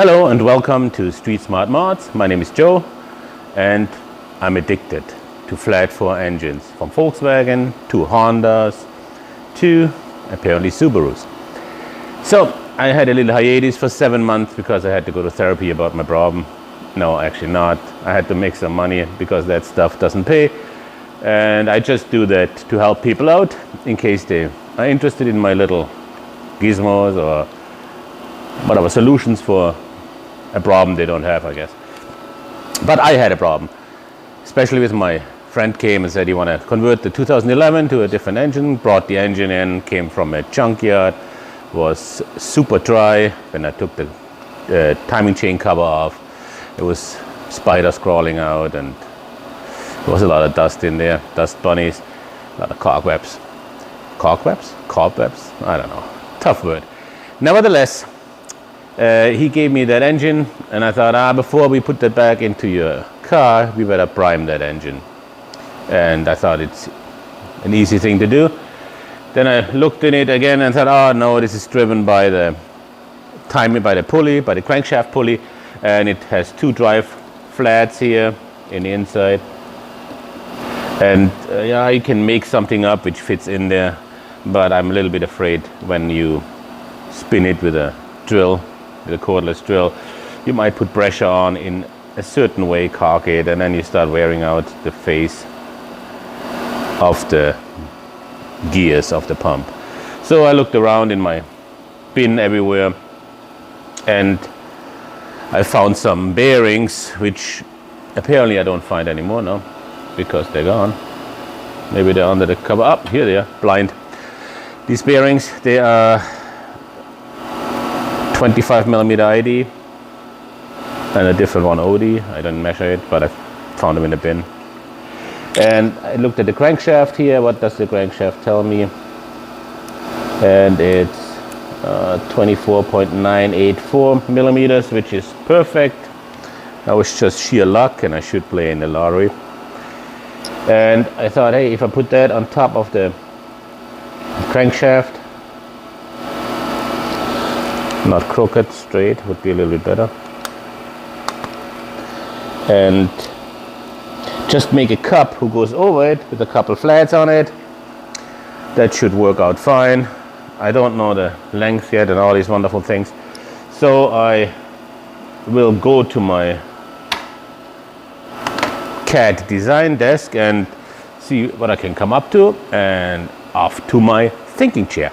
Hello and welcome to Street Smart Mods. My name is Joe and I'm addicted to flat four engines, from Volkswagen to Hondas to apparently Subarus. So I had a little hiatus for 7 months because I had to go to therapy about my problem. No, actually not. I had to make some money because that stuff doesn't pay. And I just do that to help people out in case they are interested in my little gizmos or whatever solutions for a problem they don't have, I guess. But I had a problem, especially with my friend came and said he wanted to convert the 2011 to a different engine, brought the engine in, came from a junkyard, was super dry. When I took the timing chain cover off, it was spiders crawling out and there was a lot of dust in there, dust bunnies, a lot of cobwebs. Cobwebs? Cobwebs? I don't know. Tough word. Nevertheless, he gave me that engine and I thought, before we put that back into your car, we better prime that engine. And I thought it's an easy thing to do. Then I looked in it again and thought, oh no, this is driven by the timing, by the pulley, by the crankshaft pulley, and it has two drive flats here in the inside. And yeah, you can make something up which fits in there, but I'm a little bit afraid when you spin it with a drill, with a cordless drill, you might put pressure on in a certain way, caulk it, and then you start wearing out the face of the gears of the pump. So I looked around in my bin everywhere and I found some bearings which apparently I don't find anymore now because they're gone. Maybe they're under the cover. Up here they are, blind. These bearings, they are 25mm ID and a different one OD. I didn't measure it, but I found them in the bin. And I looked at the crankshaft here. What does the crankshaft tell me? And it's 24.984 millimeters, which is perfect. That was just sheer luck and I should play in the lottery. And I thought, hey, if I put that on top of the crankshaft, not crooked, straight, would be a little bit better. And just make a cup who goes over it with a couple flats on it. That should work out fine. I don't know the length yet and all these wonderful things. So I will go to my CAD design desk and see what I can come up to, and off to my thinking chair.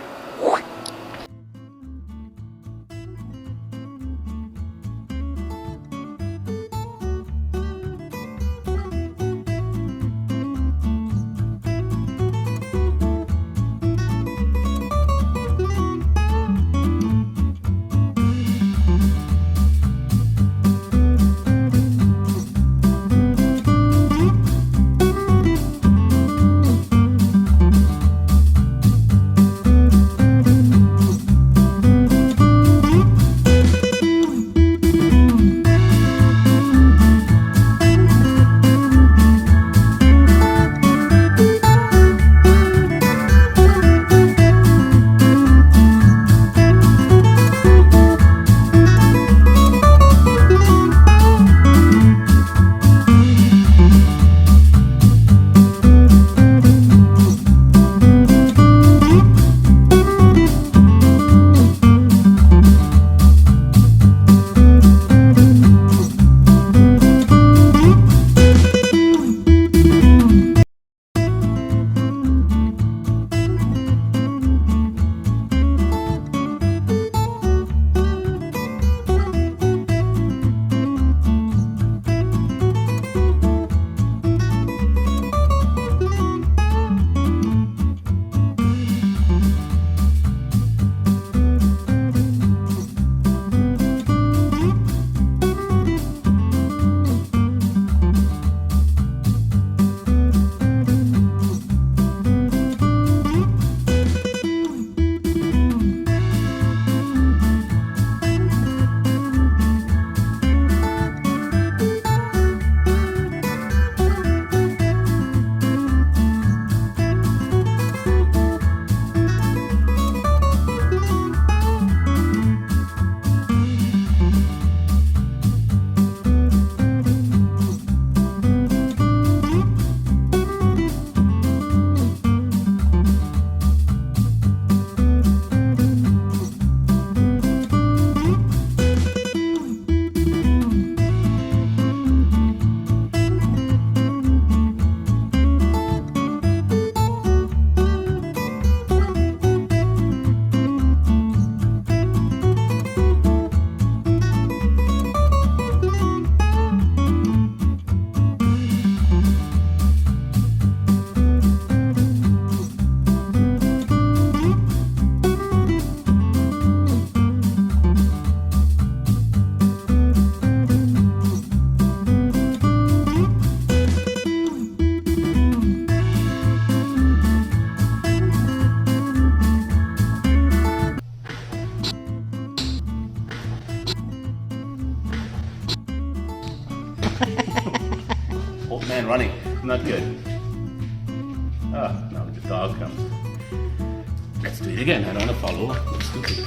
Man, running, not good. Ah, now the dog comes. Let's do it again. I don't want to follow. Let's do it.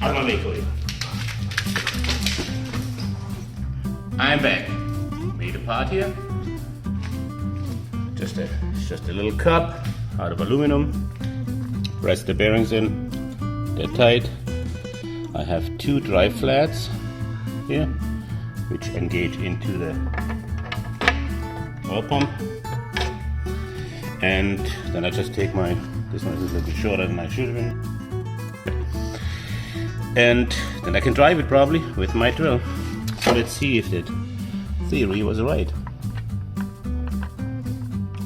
Out of my way, Cody. I'm back. Made a part here. Just a little cup out of aluminum. Press the bearings in. They're tight. I have 2 dry flats here, which engage into the oil pump. And then I just take this one is a little bit shorter than I should have been. And then I can drive it probably with my drill. So let's see if the theory was right.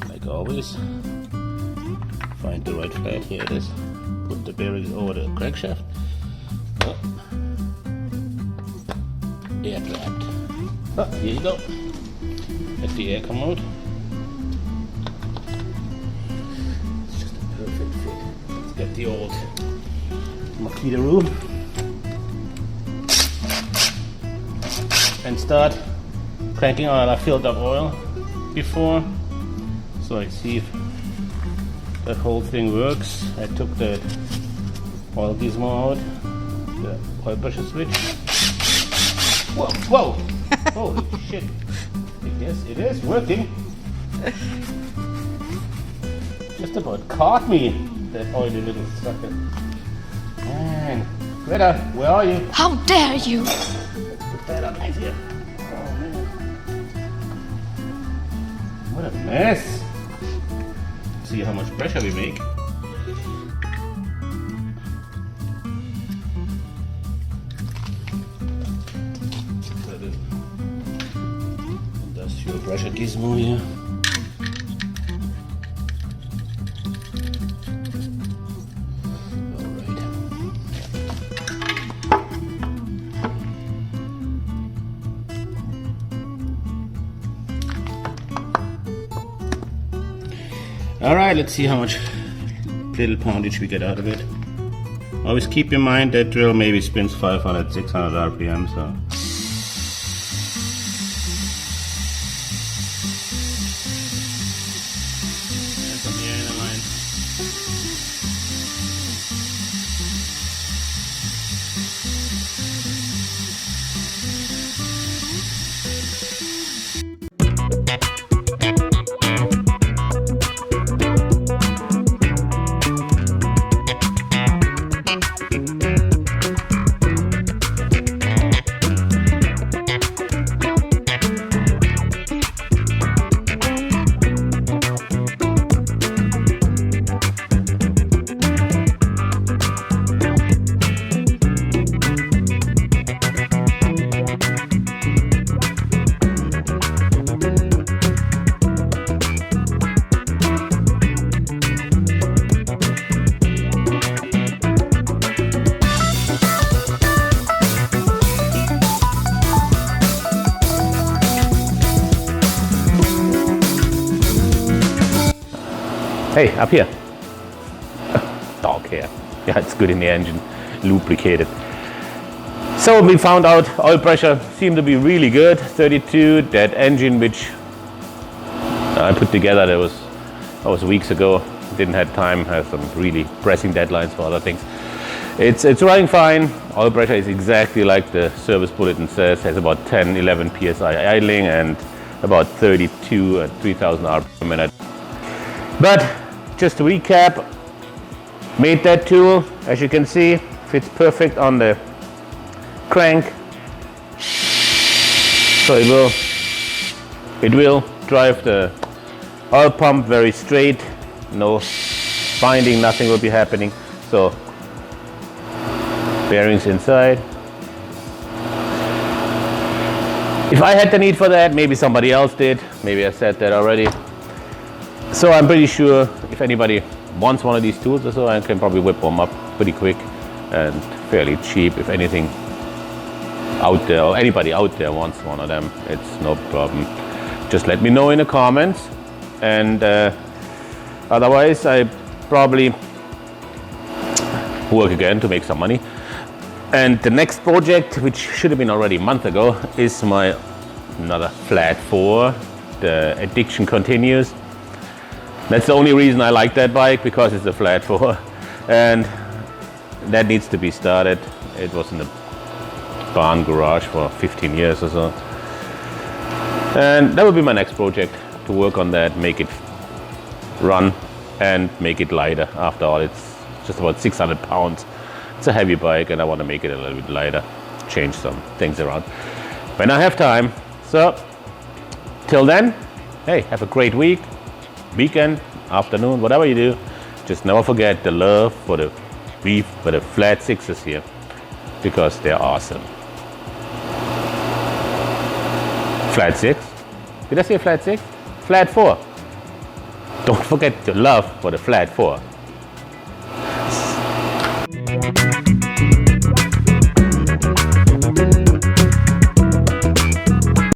Like always, find the right flat. Here it is. Put the bearings over the crankshaft. Oh. Air trapped. Oh, here you go. Let the air come out. It's just a perfect fit. Let's get the old Makita-roo and start cranking oil. I filled up oil before, so I see if that whole thing works. I took the oil gizmo out, the oil pressure switch. Whoa, whoa! Holy shit! It is working. Just about caught me, that oily little sucker. Man, Greta, where are you? How dare you! Let's put that up nice here. Oh man, what a mess! See how much pressure we make. Industrial pressure gizmo here. Alright, let's see how much little poundage we get out of it. Always keep in mind that drill maybe spins 500, 600 RPM, so. There's some air in the line. Hey, up here. Dog hair. Yeah, it's good in the engine. Lubricated. So we found out oil pressure seemed to be really good. 32. That engine which I put together, that was weeks ago. Didn't have time. Have some really pressing deadlines for other things. It's running fine. Oil pressure is exactly like the service bulletin says. Has about 10, 11 psi idling and about 32 at 3,000 RPM per minute. But just to recap, made that tool, as you can see, fits perfect on the crank. So it will drive the oil pump very straight, no binding, nothing will be happening. So bearings inside. If I had the need for that, maybe somebody else did. Maybe I said that already. So I'm pretty sure if anybody wants one of these tools or so, I can probably whip them up pretty quick and fairly cheap. If anything out there, or anybody out there wants one of them, it's no problem. Just let me know in the comments. And otherwise, I probably work again to make some money. And the next project, which should have been already a month ago, is my another flat 4. The addiction continues. That's the only reason I like that bike, because it's a flat 4, and that needs to be started. It was in the barn garage for 15 years or so, and that will be my next project, to work on that, make it run and make it lighter. After all, it's just about 600 pounds. It's a heavy bike, and I want to make it a little bit lighter, change some things around when I have time. So till then, hey, have a great weekend, afternoon, whatever you do. Just never forget the love for the flat 6s here, because they're awesome. Flat 6? Did I say flat 6? Flat 4. Don't forget the love for the flat 4.